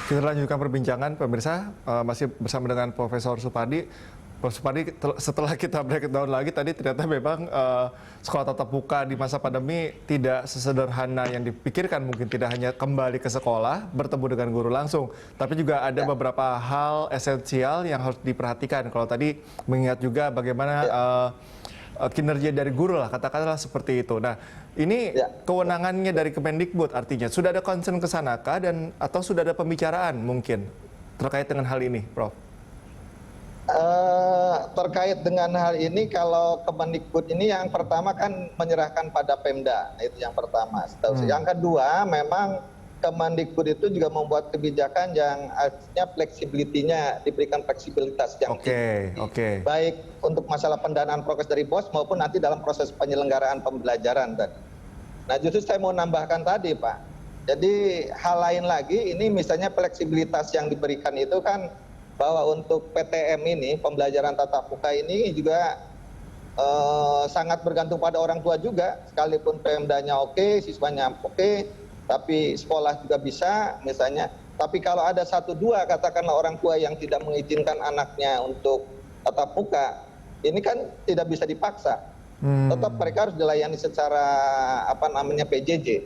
Kita lanjutkan perbincangan, pemirsa. Masih bersama dengan Profesor Supadi. Prof. Supadi, setelah kita breakdown lagi, tadi ternyata memang sekolah tatap muka di masa pandemi tidak sesederhana yang dipikirkan. Mungkin tidak hanya kembali ke sekolah, bertemu dengan guru langsung, tapi juga ada beberapa hal esensial yang harus diperhatikan. Kalau tadi mengingat juga bagaimana kinerja dari guru lah, katakanlah seperti itu. Nah, ini kewenangannya dari Kemendikbud, artinya sudah ada concern ke sana kah, dan atau sudah ada pembicaraan mungkin terkait dengan hal ini, Prof? Terkait dengan hal ini, kalau Kemendikbud ini yang pertama kan menyerahkan pada Pemda, itu yang pertama. Yang kedua, memang Kemendikbud itu juga membuat kebijakan yang artinya fleksibilitinya diberikan fleksibilitas yang tinggi. Baik untuk masalah pendanaan prokes dari BOS maupun nanti dalam proses penyelenggaraan pembelajaran tadi. Nah, justru saya mau nambahkan tadi, Pak. Jadi hal lain lagi, ini misalnya fleksibilitas yang diberikan itu kan bahwa untuk PTM ini, pembelajaran tatap muka ini juga sangat bergantung pada orang tua juga. Sekalipun Pemdanya oke, siswanya oke, tapi sekolah juga bisa misalnya. Tapi kalau ada 1-2 katakanlah orang tua yang tidak mengizinkan anaknya untuk tatap muka, ini kan tidak bisa dipaksa. Tetap mereka harus dilayani secara PJJ.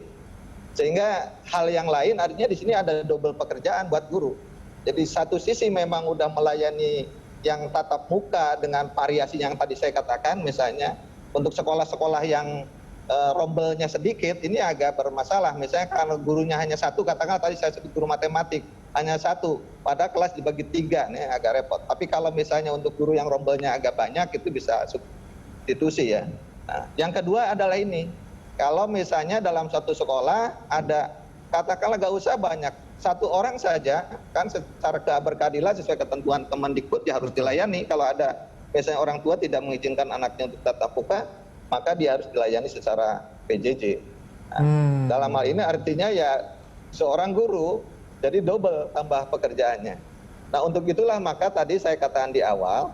Sehingga hal yang lain artinya di sini ada double pekerjaan buat guru. Jadi satu sisi memang udah melayani yang tatap muka dengan variasi yang tadi saya katakan, misalnya untuk sekolah-sekolah yang rombelnya sedikit, ini agak bermasalah. Misalnya kalau gurunya hanya 1, katakanlah tadi saya sebut guru matematik, hanya 1, pada kelas dibagi 3, nih agak repot. Tapi kalau misalnya untuk guru yang rombelnya agak banyak, itu bisa substitusi ya. Nah, yang kedua adalah ini, kalau misalnya dalam satu sekolah ada, katakanlah gak usah banyak, 1 orang saja, kan secara berkeadilan sesuai ketentuan Kemendikbud ya harus dilayani. Kalau ada misalnya orang tua tidak mengizinkan anaknya untuk tatap muka, maka dia harus dilayani secara PJJ. Nah, dalam hal ini artinya ya seorang guru jadi double tambah pekerjaannya. Nah, untuk itulah maka tadi saya katakan di awal,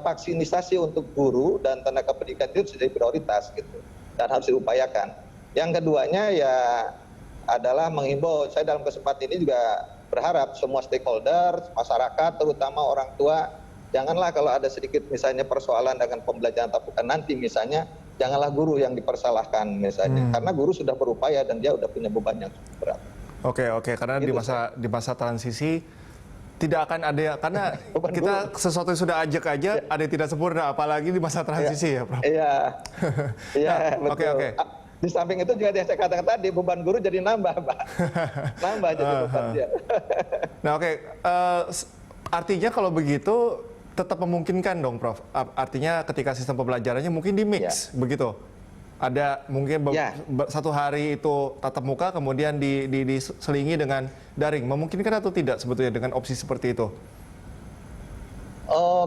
vaksinisasi untuk guru dan tenaga pendidikan itu sudah prioritas gitu, dan harus diupayakan. Yang keduanya ya adalah mengimbau, saya dalam kesempatan ini juga berharap semua stakeholder, masyarakat, terutama orang tua, janganlah kalau ada sedikit misalnya persoalan dengan pembelajaran tatap muka nanti misalnya, janganlah guru yang dipersalahkan misalnya, karena guru sudah berupaya dan dia sudah punya beban yang cukup berat. Oke, karena gitu, di masa transisi tidak akan ada, karena kita sesuatu yang sudah ajak aja ada yang tidak sempurna, apalagi di masa transisi ya, Prof. Iya, betul. Di samping itu juga yang saya katakan tadi, beban guru jadi nambah, Pak. Nambah jadi beban dia. Nah, artinya kalau begitu tetap memungkinkan dong, Prof. Artinya ketika sistem pembelajarannya mungkin di mix, begitu. Ada mungkin 1 hari itu tatap muka, kemudian diselingi dengan daring. Memungkinkan atau tidak sebetulnya dengan opsi seperti itu?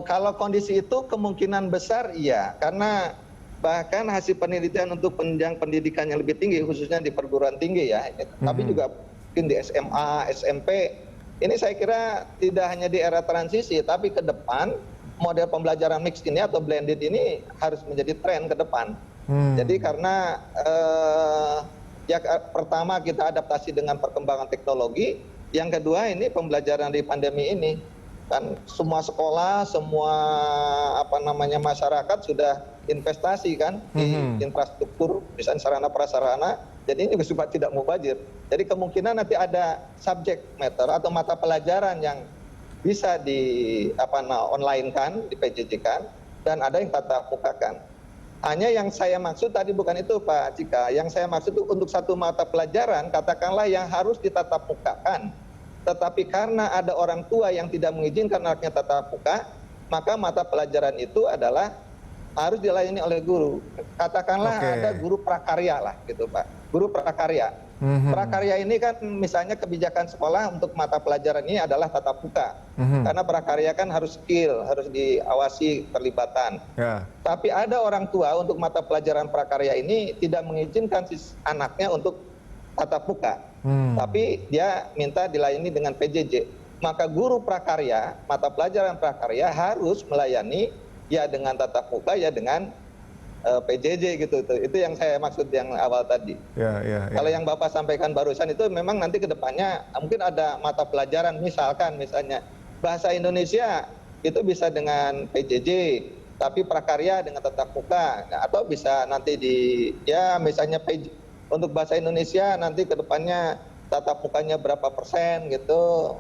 Kalau kondisi itu kemungkinan besar iya, karena bahkan hasil penelitian untuk penunjang pendidikan yang lebih tinggi, khususnya di perguruan tinggi ya, tapi juga mungkin di SMA, SMP, ini saya kira tidak hanya di era transisi, tapi ke depan model pembelajaran mix ini atau blended ini harus menjadi tren ke depan. Jadi karena pertama kita adaptasi dengan perkembangan teknologi, yang kedua ini pembelajaran di pandemi ini kan semua sekolah, semua masyarakat sudah investasi kan di infrastruktur, misalnya sarana prasarana, jadi ini juga supaya tidak mubazir. Jadi kemungkinan nanti ada subject matter atau mata pelajaran yang bisa online kan, di PJJ kan, dan ada yang tatap muka kan. Hanya yang saya maksud tadi bukan itu, Pak Cika. Yang saya maksud itu untuk satu mata pelajaran, katakanlah yang harus ditatap mukakan, tetapi karena ada orang tua yang tidak mengizinkan anaknya tatap muka, maka mata pelajaran itu adalah harus dilayani oleh guru. Katakanlah ada guru prakarya lah gitu, Pak. Guru prakarya. Prakarya ini kan misalnya kebijakan sekolah untuk mata pelajaran ini adalah tatap muka. Karena prakarya kan harus skill, harus diawasi terlibatan. Tapi ada orang tua untuk mata pelajaran prakarya ini tidak mengizinkan anaknya untuk tatap muka. Tapi dia minta dilayani dengan PJJ. Maka guru prakarya, mata pelajaran prakarya harus melayani ya dengan tatap muka ya dengan PJJ gitu. Itu yang saya maksud yang awal tadi. Ya, ya, ya. Kalau yang Bapak sampaikan barusan itu memang nanti ke depannya mungkin ada mata pelajaran misalnya bahasa Indonesia itu bisa dengan PJJ, tapi prakarya dengan tatap muka. Nah, atau bisa nanti misalnya untuk bahasa Indonesia nanti ke depannya tatap mukanya berapa persen gitu,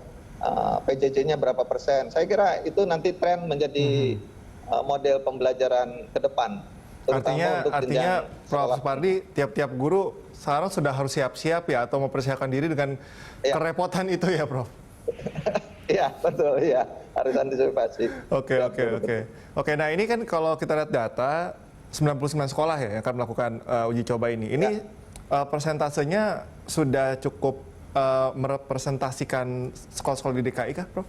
PJJ-nya berapa persen. Saya kira itu nanti tren menjadi model pembelajaran ke depan. Artinya Prof. Supardi, tiap-tiap guru sekarang sudah harus siap-siap ya atau mempersiapkan diri dengan kerepotan itu ya, Prof? Iya, betul, ya, harus antisipasi. Oke, nah ini kan kalau kita lihat data 99 sekolah ya yang akan melakukan uji coba ini. Ini persentasenya sudah cukup merepresentasikan sekolah-sekolah di DKI kah, Prof?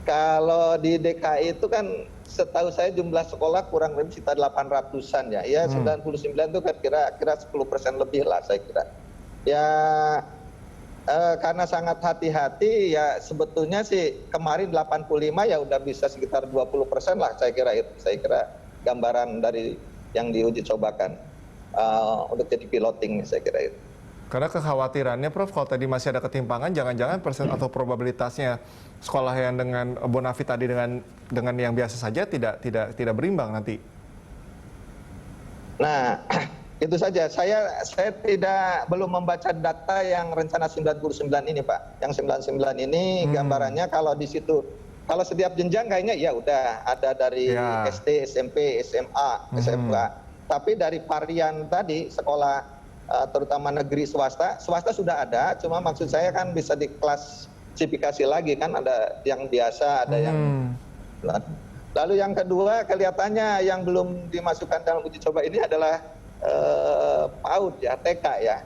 Kalau di DKI itu kan setahu saya jumlah sekolah kurang lebih sekitar 800-an ya. Ya 99 itu kan kira-kira 10% lebih lah saya kira. Ya karena sangat hati-hati ya sebetulnya sih kemarin 85 ya udah bisa sekitar 20% lah saya kira itu. Saya kira gambaran dari yang diuji cobakan untuk jadi piloting saya kira itu. Karena kekhawatirannya, Prof, kalau tadi masih ada ketimpangan, jangan-jangan persen atau probabilitasnya sekolah yang dengan bonafit tadi dengan yang biasa saja tidak berimbang nanti. Nah, itu saja. Saya belum membaca data yang rencana 99 ini, Pak. Yang 99 ini gambarannya kalau di situ, kalau setiap jenjang kayaknya ya udah ada dari SD, SMP, SMA, SMK. Tapi dari varian tadi sekolah terutama negeri swasta sudah ada, cuma maksud saya kan bisa diklasifikasi lagi kan, ada yang biasa, ada yang lalu yang kedua kelihatannya yang belum dimasukkan dalam uji coba ini adalah PAUD ya, TK ya.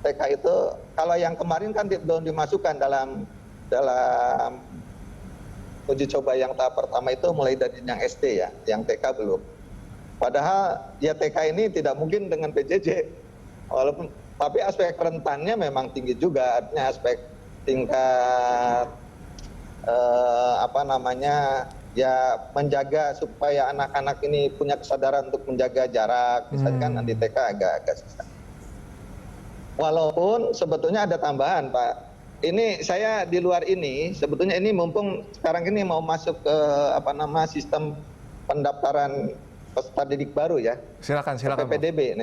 TK itu kalau yang kemarin kan belum dimasukkan dalam uji coba yang tahap pertama itu mulai dari yang SD ya, yang TK belum. Padahal ya TK ini tidak mungkin dengan PJJ. Walaupun tapi aspek rentannya memang tinggi juga, artinya aspek tingkat ya menjaga supaya anak-anak ini punya kesadaran untuk menjaga jarak, misalnya kan di TK agak susah. Walaupun sebetulnya ada tambahan, Pak. Ini saya di luar ini sebetulnya ini mumpung sekarang ini mau masuk ke sistem pendaftaran peserta didik baru ya. Silakan. PPDB.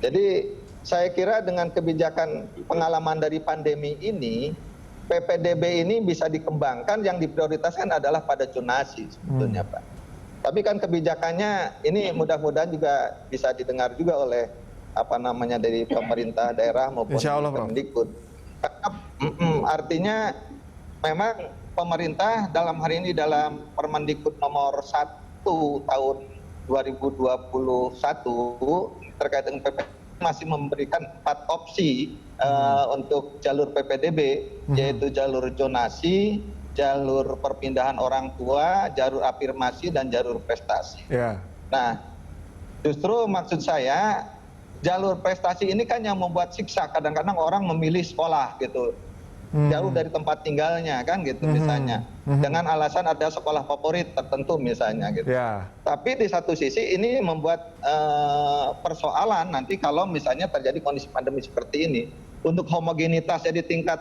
Jadi saya kira dengan kebijakan pengalaman dari pandemi ini, PPDB ini bisa dikembangkan, yang diprioritaskan adalah pada zonasi sebetulnya, Pak. Tapi kan kebijakannya ini mudah-mudahan juga bisa didengar juga oleh dari pemerintah daerah maupun Kemendikbud. Artinya memang pemerintah dalam hari ini dalam Permendikbud nomor 1 tahun 2021 terkait dengan PPDB masih memberikan 4 opsi untuk jalur PPDB, yaitu jalur zonasi, jalur perpindahan orang tua, jalur afirmasi, dan jalur prestasi. Nah, justru maksud saya jalur prestasi ini kan yang membuat siksa, kadang-kadang orang memilih sekolah gitu, jauh dari tempat tinggalnya kan gitu misalnya, dengan alasan ada sekolah favorit tertentu misalnya gitu. Tapi di satu sisi ini membuat persoalan nanti kalau misalnya terjadi kondisi pandemi seperti ini, untuk homogenitas jadi tingkat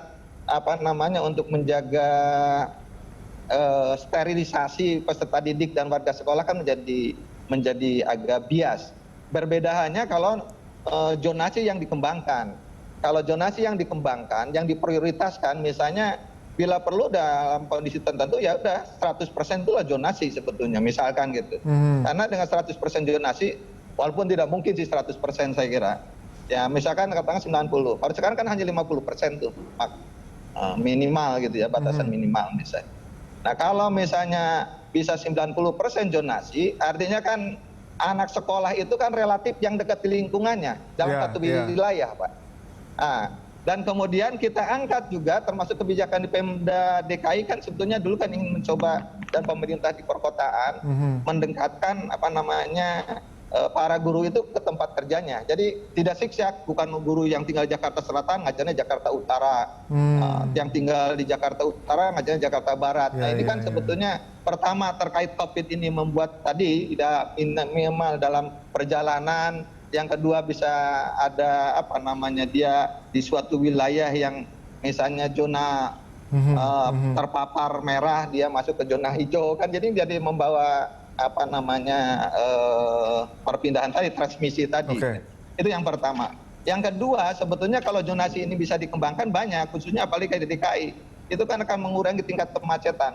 untuk menjaga sterilisasi peserta didik dan warga sekolah kan menjadi agak bias. Berbeda halnya kalau zonasi yang dikembangkan. Kalau zonasi yang dikembangkan, yang diprioritaskan, misalnya bila perlu dalam kondisi tertentu ya udah 100% itulah zonasi sebetulnya, misalkan gitu. Karena dengan 100% zonasi, walaupun tidak mungkin sih 100% saya kira. Ya misalkan katakan 90, kalau sekarang kan hanya 50% tuh minimal gitu ya, batasan minimal misalnya. Nah kalau misalnya bisa 90% zonasi, artinya kan anak sekolah itu kan relatif yang dekat di lingkungannya dalam satu wilayah, Pak. Dan kemudian kita angkat juga termasuk kebijakan di Pemda DKI kan sebetulnya dulu kan ingin mencoba, dan pemerintah di perkotaan mendekatkan para guru itu ke tempat kerjanya. Jadi tidak zigzag, bukan guru yang tinggal di Jakarta Selatan ngajarnya Jakarta Utara, yang tinggal di Jakarta Utara ngajarnya Jakarta Barat. Nah ini kan sebetulnya pertama terkait COVID ini membuat tadi tidak minimal dalam perjalanan. Yang kedua bisa ada dia di suatu wilayah yang misalnya zona terpapar merah, dia masuk ke zona hijau kan, jadi membawa perpindahan tadi, transmisi tadi. Itu yang pertama. Yang kedua, sebetulnya kalau zonasi ini bisa dikembangkan banyak, khususnya apalagi kayak di DKI, itu kan akan mengurangi tingkat kemacetan.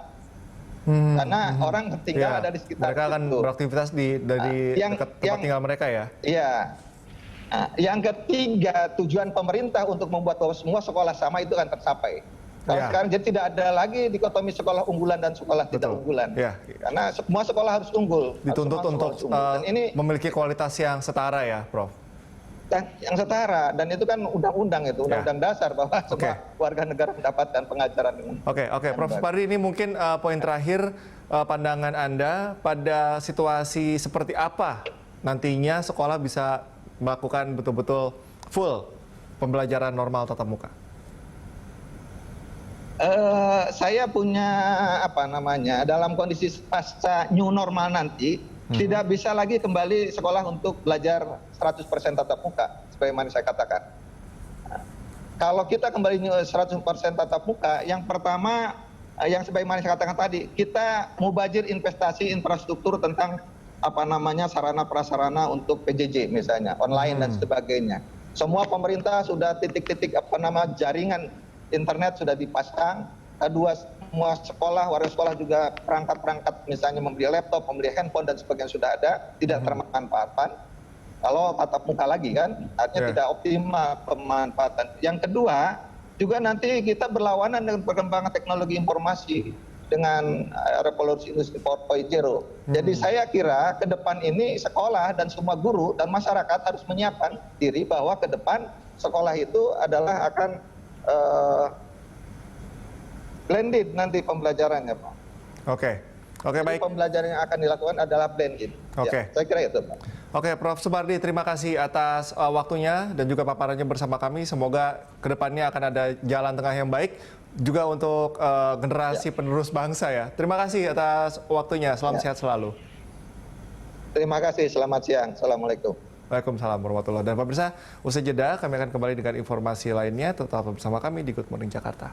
Karena orang tinggal ada di sekitar mereka akan beraktivitas dari dekat tempat tinggal mereka ya. Iya. Nah, yang ketiga, tujuan pemerintah untuk membuat bahwa semua sekolah sama itu akan tercapai. Kalau sekarang jadi tidak ada lagi dikotomi sekolah unggulan dan sekolah tidak unggulan. Karena semua sekolah harus unggul. Dituntut untuk memiliki kualitas yang setara ya, Prof. Yang setara, dan itu kan undang-undang itu, undang-undang dasar bahwa semua warga negara mendapatkan pengajaran. Oke, Prof. Supardi, ini mungkin poin terakhir, pandangan Anda pada situasi seperti apa nantinya sekolah bisa melakukan betul-betul full pembelajaran normal tatap muka? Saya punya dalam kondisi pasca new normal nanti tidak bisa lagi kembali sekolah untuk belajar 100% tatap muka sebagaimana saya katakan. Kalau kita kembali 100% tatap muka, yang pertama yang sebagaimana saya katakan tadi, kita mubazir investasi infrastruktur tentang sarana prasarana untuk PJJ misalnya, online dan sebagainya. Semua pemerintah sudah titik-titik jaringan internet sudah dipasang. Kedua, semua sekolah, warga sekolah juga perangkat-perangkat misalnya membeli laptop, membeli handphone dan sebagainya sudah ada, tidak termanfaatkan. Kalau tatap muka lagi kan, artinya tidak optimal pemanfaatan. Yang kedua, juga nanti kita berlawanan dengan perkembangan teknologi informasi dengan revolusi industri 4.0. Jadi saya kira ke depan ini sekolah dan semua guru dan masyarakat harus menyiapkan diri bahwa ke depan sekolah itu adalah akan blended nanti pembelajarannya, Pak. Oke, baik. Pembelajaran yang akan dilakukan adalah blended. Saya kira itu, Pak. Oke, Prof. Supardi, terima kasih atas waktunya dan juga paparannya bersama kami. Semoga kedepannya akan ada jalan tengah yang baik juga untuk generasi penerus bangsa ya. Terima kasih atas waktunya. Salam sehat selalu. Terima kasih. Selamat siang. Assalamualaikum. Waalaikumsalam warahmatullahi wabarakatuh. Dan pemirsa, usai jeda kami akan kembali dengan informasi lainnya. Tetap bersama kami di Good Morning Jakarta.